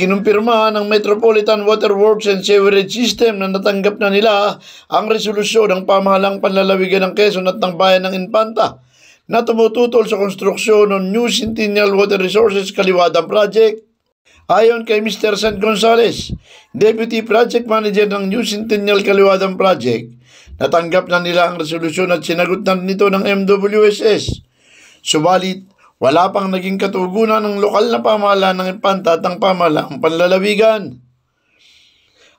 Kinumpirma ng Metropolitan Water Works and Sewerage System na natanggap na nila ang resolusyon ng pamahalang panlalawigan ng Quezon at ng bayan ng Infanta na tumututol sa konstruksyon ng New Centennial Water Resources Kaliwadan Project. Ayon kay Mr. San Gonzales, Deputy Project Manager ng New Centennial Kaliwadan Project, natanggap na nila ang resolusyon at sinagot na nito ng MWSS. Subalit, wala pang naging katugunan ng lokal na pamahalaan ng Infanta at ng pamahalaang panlalawigan.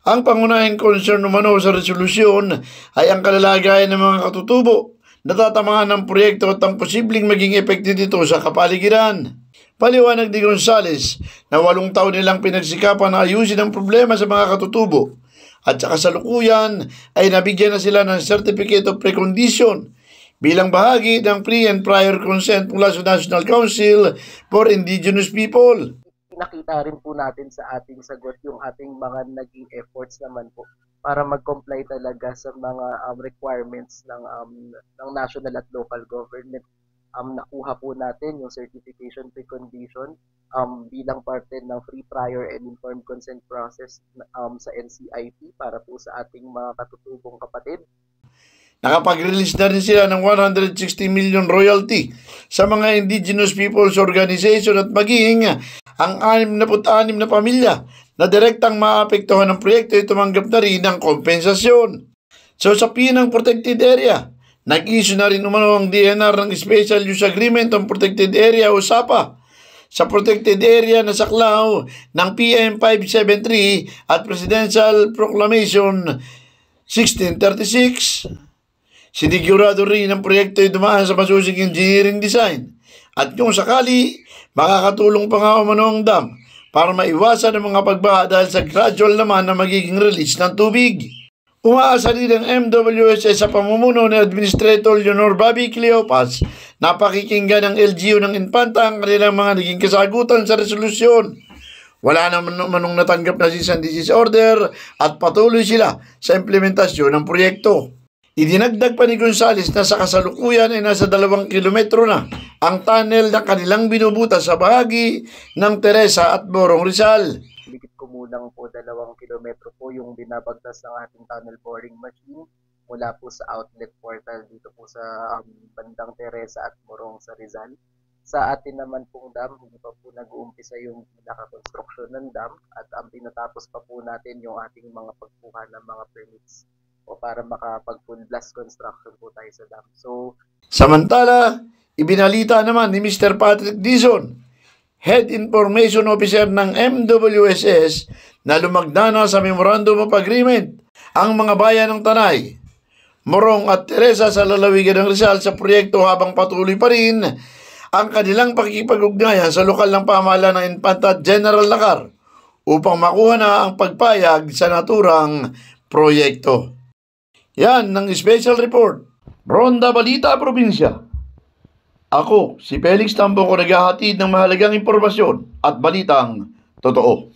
Ang pangunahing concern umano sa resolusyon ay ang kalalagayan ng mga katutubo na tatamaan ng proyekto at ang posibleng maging epekto dito sa kapaligiran. Paliwanag ni Gonzales na 8 taon nilang pinagsikapan na ayusin ang problema sa mga katutubo at sa kasalukuyan ay nabigyan na sila ng Certificate of Precondition bilang bahagi ng pre and prior consent mula sa National Council for Indigenous People. Nakita rin po natin sa ating sagot yung ating mga naging efforts naman po para mag-comply talaga sa mga requirements ng national at local government. Nakuha po natin yung certification precondition bilang parte ng free, prior, and informed consent process sa NCIP para po sa ating mga katutubong kapatid. Nakapag-release na rin sila ng 160 million royalty sa mga Indigenous Peoples Organization at maging ang 66 na pamilya na direktang maapektuhan ng proyekto ay tumanggap na rin ng kompensasyon. So sa pinang protected area, nag-issue na rin umano ang DNR ng Special Use Agreement on Protected Area o SAPA sa protected area na saklaw ng PM 573 at Presidential Proclamation 1636. Sinigurado rin ang proyekto ay dumaan sa masusing engineering design at kung sakali, makakatulong pa nga umano ang dam para maiwasan ang mga pagbaha dahil sa gradual naman na magiging release ng tubig. Umaasa rin ang MWSS sa pamumuno ni Administrator Leonor Bobby Cleopas na pakikinggan ng LGU ng Infanta ang kanilang mga naging kasagutan sa resolusyon. Wala naman manong natanggap na cease and desist order at patuloy sila sa implementasyon ng proyekto. Idinagdag pa ni Gonzales na sa kasalukuyan ay nasa 2 kilometro na ang tunnel na kanilang binubutas sa bahagi ng Teresa at Morong Rizal. Ligit kumulang po 2 kilometro po yung binabagtas ng ating tunnel boring machine mula po sa outlet portal dito po sa bandang Teresa at Morong sa Rizal. Sa atin naman pong dam, hindi pa po nag-uumpisa yung pinaka-construction ng dam at tinatapos pa po natin yung ating mga pagkuha ng mga permits o para makapag-full blast construction po tayo sa dam. So, samantala, ibinalita naman ni Mr. Patrick Dizon, Head Information Officer ng MWSS, na lumagda na sa Memorandum of Agreement ang mga bayan ng Tanay, Morong at Teresa sa lalawigan ng Rizal sa proyekto habang patuloy pa rin ang kanilang pakikipag-ugnayan sa lokal ng pamahalaan ng Infanta at General Lacar upang makuha na ang pagpayag sa naturang proyekto. Yan ng special report. Ronda Balita Probinsya. Ako, si Felix Tambong, naghahatid ng mahalagang impormasyon at balitang totoo.